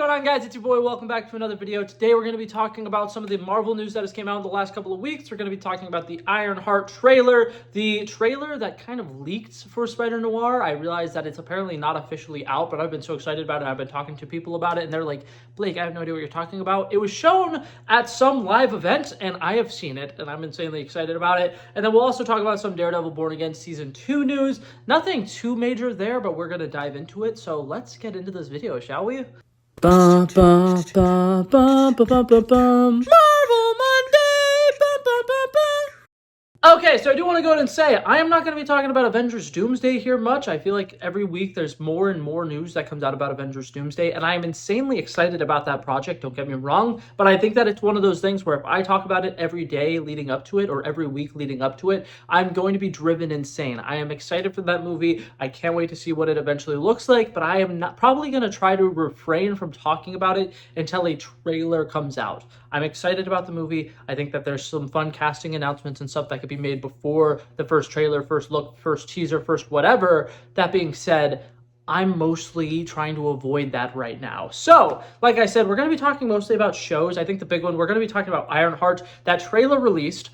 going on, guys? It's your boy. Welcome back to another video. Today we're going to be talking about some of the Marvel news that has came out in the last couple of weeks. We're going to be talking about the Ironheart trailer, the trailer that kind of leaked for Spider-Noir. I realized that it's apparently not officially out, but I've been so excited about it. I've been talking to people about it, and they're like, Blake, I have no idea what you're talking about. It was shown at some live event, and I have seen it, and I'm insanely excited about it. And then we'll also talk about some Daredevil Born Again Season 2 news. Nothing too major there, but we're going to dive into it. So let's get into this video, shall we? Bum, bum, bum, bum, bum, bum, bum, bum. Marvel Monday! Bum, bum, bum, bum. Okay, so I do want to go ahead and say, I am not going to be talking about Avengers Doomsday here much. I feel like every week there's more and more news that comes out about Avengers Doomsday, and I am insanely excited about that project, don't get me wrong, but I think that it's one of those things where if I talk about it every day leading up to it, or every week leading up to it, I'm going to be driven insane. I am excited for that movie. I can't wait to see what it eventually looks like, but I am not probably going to try to refrain from talking about it until a trailer comes out. I'm excited about the movie. I think that there's some fun casting announcements and stuff that could be made before the first trailer, first look, first teaser, first whatever. That being said, I'm mostly trying to avoid that right now. So, like I said, we're going to be talking mostly about shows. I think the big one, we're going to be talking about Ironheart. That trailer released.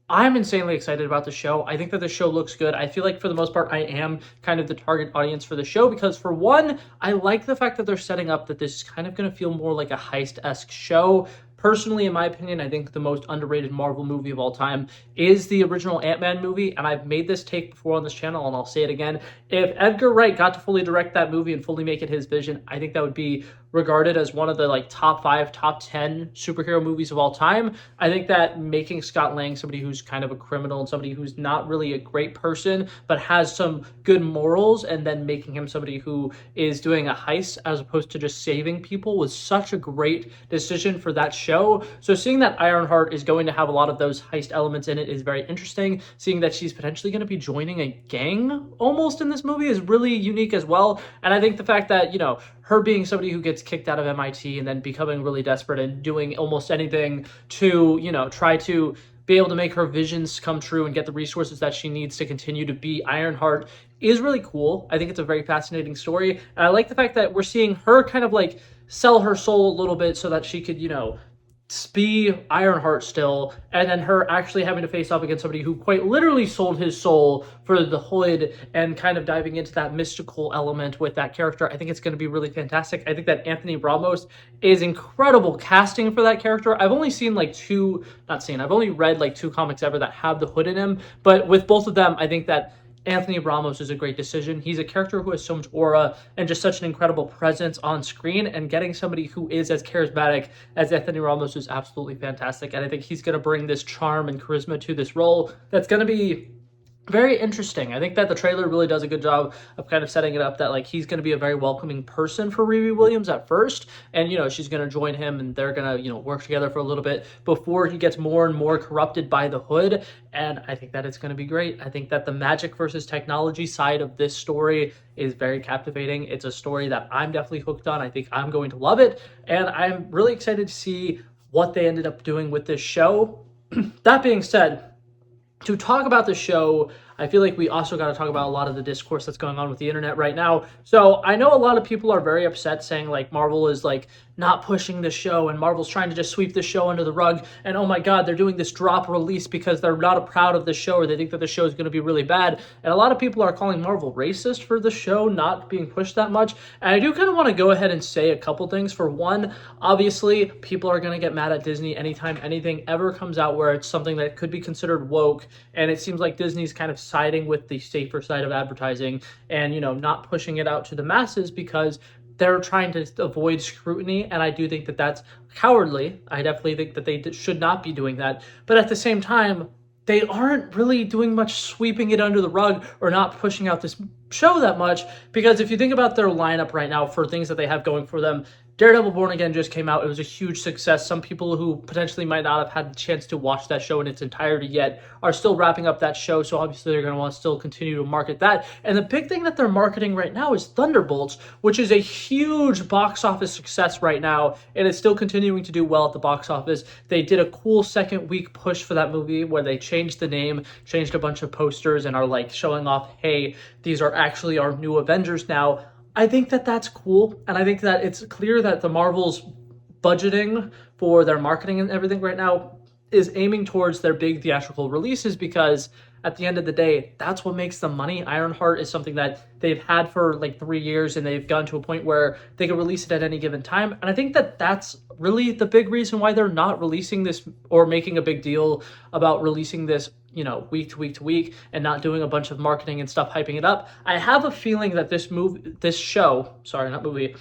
I'm insanely excited about the show. I think that the show looks good. I feel like for the most part, I am kind of the target audience for the show because for one, I like the fact that they're setting up that this is kind of going to feel more like a heist-esque show. Personally, in my opinion, I think the most underrated Marvel movie of all time is the original Ant-Man movie, and I've made this take before on this channel, and I'll say it again. If Edgar Wright got to fully direct that movie and fully make it his vision, I think that would be regarded as one of the top 5, top 10 superhero movies of all time. I think that making Scott Lang somebody who's kind of a criminal and somebody who's not really a great person, but has some good morals, and then making him somebody who is doing a heist as opposed to just saving people was such a great decision for that show. So seeing that Ironheart is going to have a lot of those heist elements in it is very interesting. Seeing that she's potentially going to be joining a gang almost in this movie is really unique as well. And I think the fact that, her being somebody who gets kicked out of MIT and then becoming really desperate and doing almost anything to, try to be able to make her visions come true and get the resources that she needs to continue to be Ironheart is really cool. I think it's a very fascinating story. And I like the fact that we're seeing her kind of sell her soul a little bit so that she could, be Ironheart still, and then her actually having to face off against somebody who quite literally sold his soul for the hood, and kind of diving into that mystical element with that character. I think it's going to be really fantastic. I think that Anthony Ramos is incredible casting for that character. I've only seen I've only read 2 comics ever that have the hood in him, but with both of them, I think that Anthony Ramos is a great decision. He's a character who has so much aura and just such an incredible presence on screen, and getting somebody who is as charismatic as Anthony Ramos is absolutely fantastic. And I think he's going to bring this charm and charisma to this role that's going to be very interesting. I think that the trailer really does a good job of kind of setting it up that he's going to be a very welcoming person for Riri Williams at first, and she's going to join him, and they're going to work together for a little bit before he gets more and more corrupted by the hood. And I think that it's going to be great. I think that the magic versus technology side of this story is very captivating. It's a story that I'm definitely hooked on. I think I'm going to love it, and I'm really excited to see what they ended up doing with this show. That being said, to talk about the show, I feel like we also got to talk about a lot of the discourse that's going on with the internet right now. So I know a lot of people are very upset saying Marvel is not pushing the show, and Marvel's trying to just sweep the show under the rug, and oh my god, they're doing this drop release because they're not proud of the show, or they think that the show is going to be really bad. And a lot of people are calling Marvel racist for the show not being pushed that much. And I do kind of want to go ahead and say a couple things. For one, obviously people are going to get mad at Disney anytime anything ever comes out where it's something that could be considered woke, and it seems like Disney's kind of siding with the safer side of advertising and not pushing it out to the masses because they're trying to avoid scrutiny. And I do think that that's cowardly. I definitely think that they should not be doing that. But at the same time, they aren't really doing much sweeping it under the rug or not pushing out this show that much, because if you think about their lineup right now for things that they have going for them, Daredevil Born Again just came out. It was a huge success. Some people who potentially might not have had the chance to watch that show in its entirety yet are still wrapping up that show, so obviously they're going to want to still continue to market that. And the big thing that they're marketing right now is Thunderbolts, which is a huge box office success right now, and it's still continuing to do well at the box office. They did a cool second week push for that movie where they changed the name, changed a bunch of posters, and are showing off, hey, these are actually our new Avengers now. I think that that's cool, and I think that it's clear that the Marvel's budgeting for their marketing and everything right now is aiming towards their big theatrical releases because at the end of the day, that's what makes them money. Ironheart is something that they've had for like 3 years, and they've gotten to a point where they can release it at any given time. And I think that that's really the big reason why they're not releasing this or making a big deal about releasing this, week to week to week, and not doing a bunch of marketing and stuff hyping it up. I have a feeling that this show, sorry, not movie,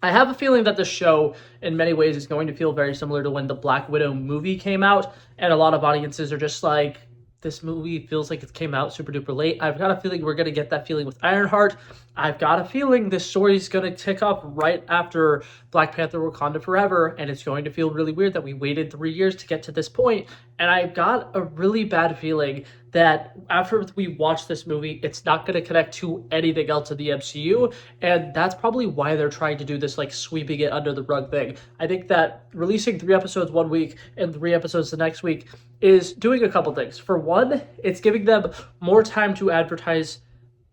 I have a feeling that the show, in many ways, is going to feel very similar to when the Black Widow movie came out, and a lot of audiences are just like, this movie feels like it came out super duper late. I've got a feeling we're going to get that feeling with Ironheart. I've got a feeling this story's going to tick up right after Black Panther Wakanda Forever, and it's going to feel really weird that we waited 3 years to get to this point. And I've got a really bad feeling that after we watch this movie, it's not going to connect to anything else in the MCU, and that's probably why they're trying to do this like sweeping it under the rug thing. I think that releasing 3 episodes one week and 3 episodes the next week is doing a couple things. For one, it's giving them more time to advertise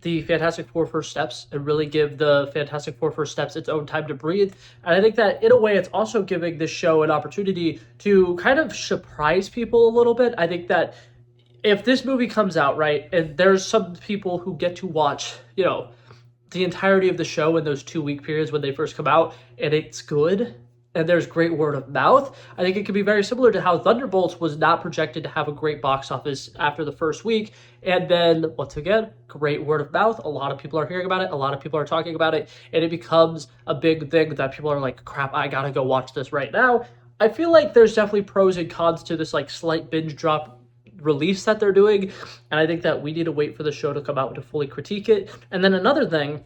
the Fantastic Four First Steps and really give the Fantastic Four First Steps its own time to breathe. And I think that in a way, it's also giving this show an opportunity to kind of surprise people a little bit. I think that if this movie comes out, right, and there's some people who get to watch, the entirety of the show in those 2 week periods when they first come out, and it's good, and there's great word of mouth, I think it could be very similar to how Thunderbolts was not projected to have a great box office after the first week, and then, once again, great word of mouth, a lot of people are hearing about it, a lot of people are talking about it, and it becomes a big thing that people are like, crap, I gotta go watch this right now. I feel like there's definitely pros and cons to this like slight binge drop release that they're doing, and I think that we need to wait for the show to come out to fully critique it. And then another thing,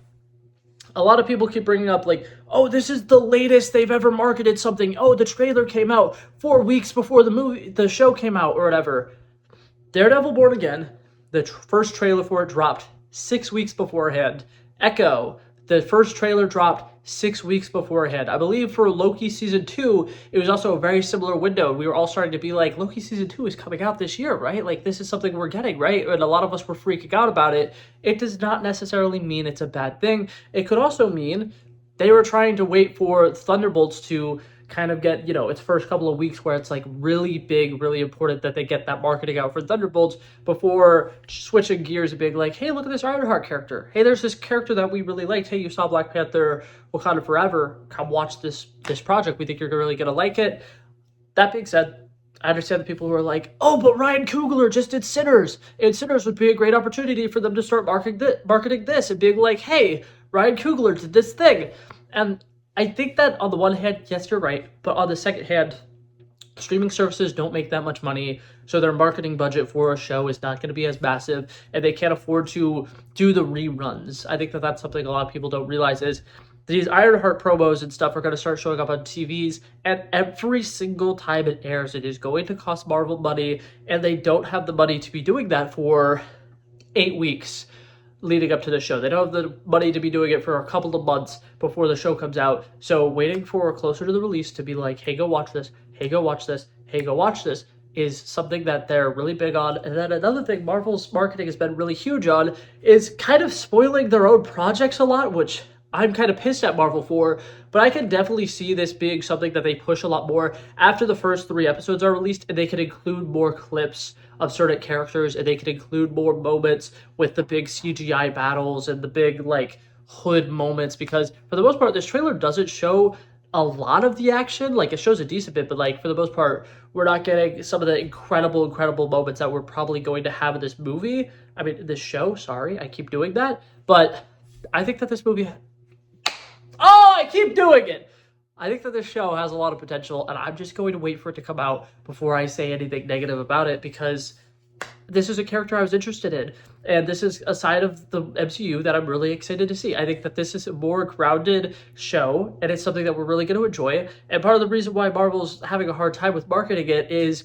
a lot of people keep bringing up like, oh, this is the latest they've ever marketed something. Oh, the trailer came out 4 weeks before the show came out or whatever. Daredevil Born Again, the first trailer for it dropped 6 weeks beforehand. Echo, the first trailer dropped 6 weeks beforehand. I believe for Loki Season 2, it was also a very similar window. We were all starting to be like, Loki Season 2 is coming out this year, right? Like, this is something we're getting, right? And a lot of us were freaking out about it. It does not necessarily mean it's a bad thing. It could also mean they were trying to wait for Thunderbolts to kind of get, its first couple of weeks where it's like really big, really important that they get that marketing out for Thunderbolts before switching gears and being like, hey, look at this Ironheart character. Hey, there's this character that we really liked. Hey, you saw Black Panther Wakanda Forever. Come watch this project. We think you're really going to like it. That being said, I understand the people who are like, oh, but Ryan Coogler just did Sinners, and Sinners would be a great opportunity for them to start marketing this and being like, hey, Ryan Coogler did this thing. And I think that on the one hand, yes, you're right, but on the second hand, streaming services don't make that much money, so their marketing budget for a show is not going to be as massive, and they can't afford to do the reruns. I think that that's something a lot of people don't realize is these Ironheart promos and stuff are going to start showing up on TVs, and every single time it airs, it is going to cost Marvel money, and they don't have the money to be doing that for 8 weeks leading up to the show. They don't have the money to be doing it for a couple of months before the show comes out. So waiting for closer to the release to be like, hey, go watch this. Hey, go watch this. Hey, go watch this is something that they're really big on. And then another thing Marvel's marketing has been really huge on is kind of spoiling their own projects a lot, which I'm kind of pissed at Marvel for, but I can definitely see this being something that they push a lot more after the first 3 episodes are released, and they can include more clips of certain characters, and they can include more moments with the big CGI battles and the big, like, hood moments, because for the most part, this trailer doesn't show a lot of the action. Like, it shows a decent bit, but, like, for the most part, we're not getting some of the incredible moments that we're probably going to have in this movie. I mean, this show, sorry, I keep doing that, but I think that this movie... Oh, I keep doing it! I think that this show has a lot of potential, and I'm just going to wait for it to come out before I say anything negative about it, because this is a character I was interested in, and this is a side of the MCU that I'm really excited to see. I think that this is a more grounded show, and it's something that we're really going to enjoy, and part of the reason why Marvel's having a hard time with marketing it is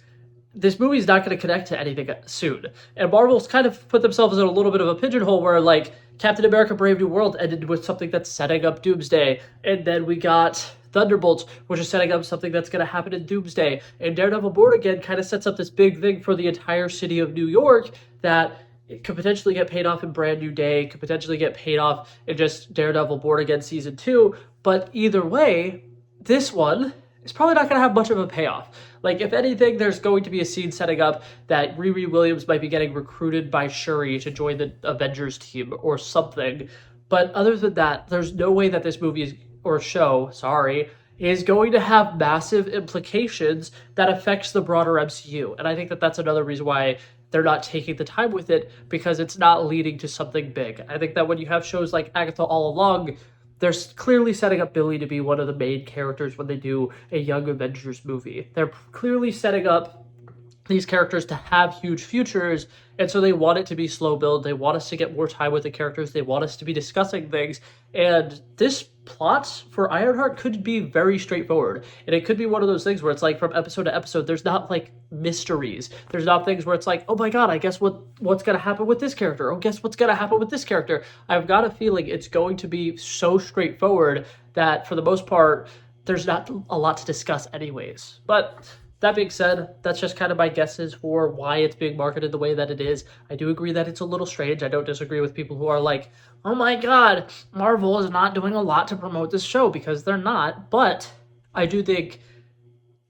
this movie's not going to connect to anything soon, and Marvel's kind of put themselves in a little bit of a pigeonhole where, like, Captain America Brave New World ended with something that's setting up Doomsday, and then we got Thunderbolts, which is setting up something that's going to happen in Doomsday, and Daredevil Born Again kind of sets up this big thing for the entire city of New York that it could potentially get paid off in Brand New Day, could potentially get paid off in just Daredevil Born Again Season 2. But either way, this one is probably not going to have much of a payoff. Like, if anything, there's going to be a scene setting up that Riri Williams might be getting recruited by Shuri to join the Avengers team or something. But other than that, there's no way that this movie is, or show, sorry, is going to have massive implications that affects the broader MCU. And I think that that's another reason why they're not taking the time with it, because it's not leading to something big. I think that when you have shows like Agatha All Along, they're clearly setting up Billy to be one of the main characters when they do a Young Avengers movie. They're clearly setting up these characters to have huge futures, and so they want it to be slow build. They want us to get more time with the characters. They want us to be discussing things, and this plot for Ironheart could be very straightforward, and it could be one of those things where it's like from episode to episode, there's not like mysteries. There's not things where it's like, oh my god, I guess what's gonna happen with this character? Oh, guess what's gonna happen with this character? I've got a feeling it's going to be so straightforward that for the most part, there's not a lot to discuss anyways. But that being said, that's just kind of my guesses for why it's being marketed the way that it is. I do agree that it's a little strange. I don't disagree with people who are like, oh my god, Marvel is not doing a lot to promote this show, because they're not. But I do think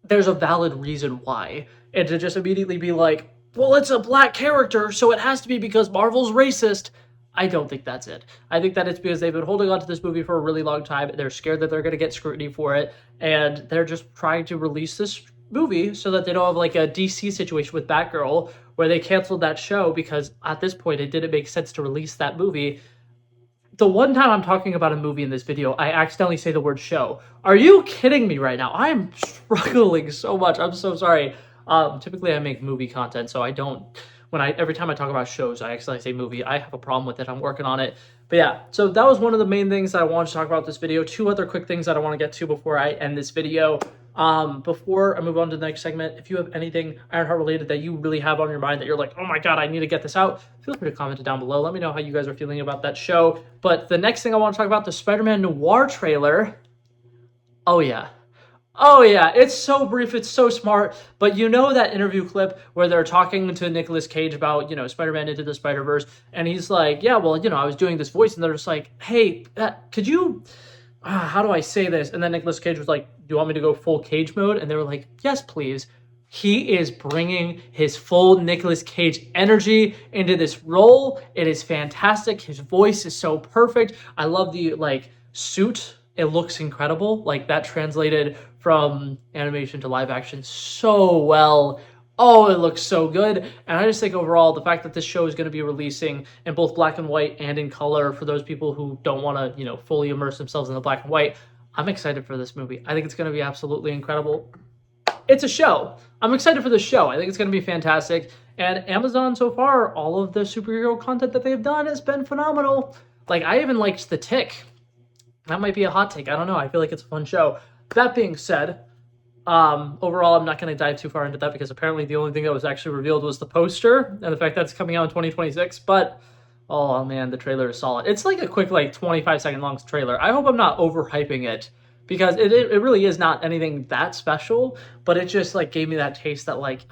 there's a valid reason why. And to just immediately be like, well, it's a black character, so it has to be because Marvel's racist. I don't think that's it. I think that it's because they've been holding on to this movie for a really long time. They're scared that they're going to get scrutiny for it, and they're just trying to release this movie so that they don't have like a DC situation with Batgirl where they canceled that show because at this point it didn't make sense to release that movie. The one time I'm talking about a movie in this video, I accidentally say the word show. Are you kidding me right now? I'm struggling so much. I'm so sorry. Typically I make movie content, so I don't, every time I talk about shows, I accidentally say movie. I have a problem with it. I'm working on it. But yeah, so that was one of the main things that I wanted to talk about this video. Two other quick things that I want to get to before I end this video. Before I move on to the next segment, if you have anything Ironheart related that you really have on your mind that you're like, oh my god, I need to get this out, feel free to comment it down below. Let me know how you guys are feeling about that show. But the next thing I want to talk about, the Spider-Man Noir trailer. Oh yeah. Oh yeah, it's so brief, it's so smart, but you know that interview clip where they're talking to Nicolas Cage about, Spider-Man Into the Spider-Verse, and he's like, yeah, well, I was doing this voice, and they're just like, hey, could you, how do I say this? And then Nicolas Cage was like, do you want me to go full Cage mode? And they were like, yes, please. He is bringing his full Nicolas Cage energy into this role. It is fantastic. His voice is so perfect. I love the, suit. It looks incredible. Like, that translated from animation to live action so well. Oh, it looks so good. And I just think overall, the fact that this show is going to be releasing in both black and white and in color for those people who don't want to, fully immerse themselves in the black and white, I'm excited for this movie. I think it's going to be absolutely incredible. It's a show. I'm excited for the show. I think it's going to be fantastic. And Amazon so far, all of the superhero content that they've done has been phenomenal. Like, I even liked The Tick. That might be a hot take. I don't know. I feel like it's a fun show. That being said, overall, I'm not going to dive too far into that because apparently the only thing that was actually revealed was the poster and the fact that it's coming out in 2026. But, oh man, the trailer is solid. It's like a quick, 25-second long trailer. I hope I'm not overhyping it because it really is not anything that special, but it just, gave me that taste that,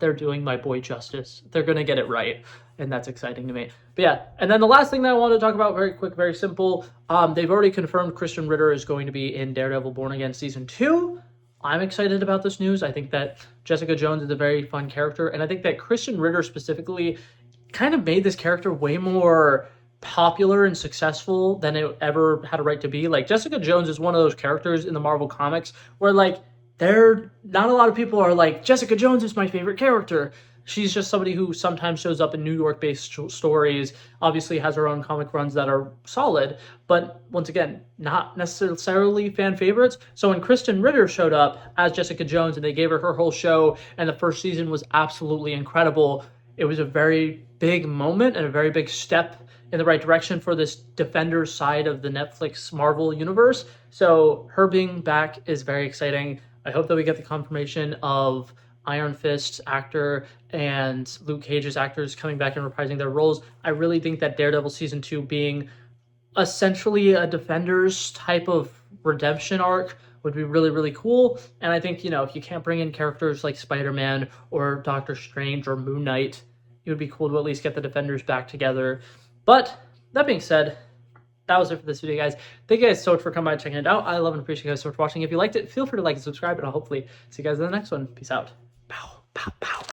they're doing my boy justice. They're going to get it right. And that's exciting to me. But yeah, and then the last thing that I wanted to talk about, very quick, very simple. They've already confirmed Christian Ritter is going to be in Daredevil Born Again Season 2. I'm excited about this news. I think that Jessica Jones is a very fun character. And I think that Christian Ritter specifically kind of made this character way more popular and successful than it ever had a right to be. Like, Jessica Jones is one of those characters in the Marvel Comics where, not a lot of people are like, Jessica Jones is my favorite character. She's just somebody who sometimes shows up in New York-based stories, obviously has her own comic runs that are solid, but once again, not necessarily fan favorites. So when Kristen Ritter showed up as Jessica Jones and they gave her whole show and the first season was absolutely incredible, it was a very big moment and a very big step in the right direction for this Defenders side of the Netflix Marvel universe. So her being back is very exciting. I hope that we get the confirmation of Iron Fist's actor and Luke Cage's actors coming back and reprising their roles. I really think that Daredevil Season 2 being essentially a Defenders type of redemption arc would be really, really cool. And I think, if you can't bring in characters like Spider-Man or Doctor Strange or Moon Knight, it would be cool to at least get the Defenders back together. But that being said, that was it for this video, guys. Thank you guys so much for coming by and checking it out. I love and appreciate you guys so much for watching. If you liked it, feel free to like and subscribe, and I'll hopefully see you guys in the next one. Peace out. Pow, pow, pow.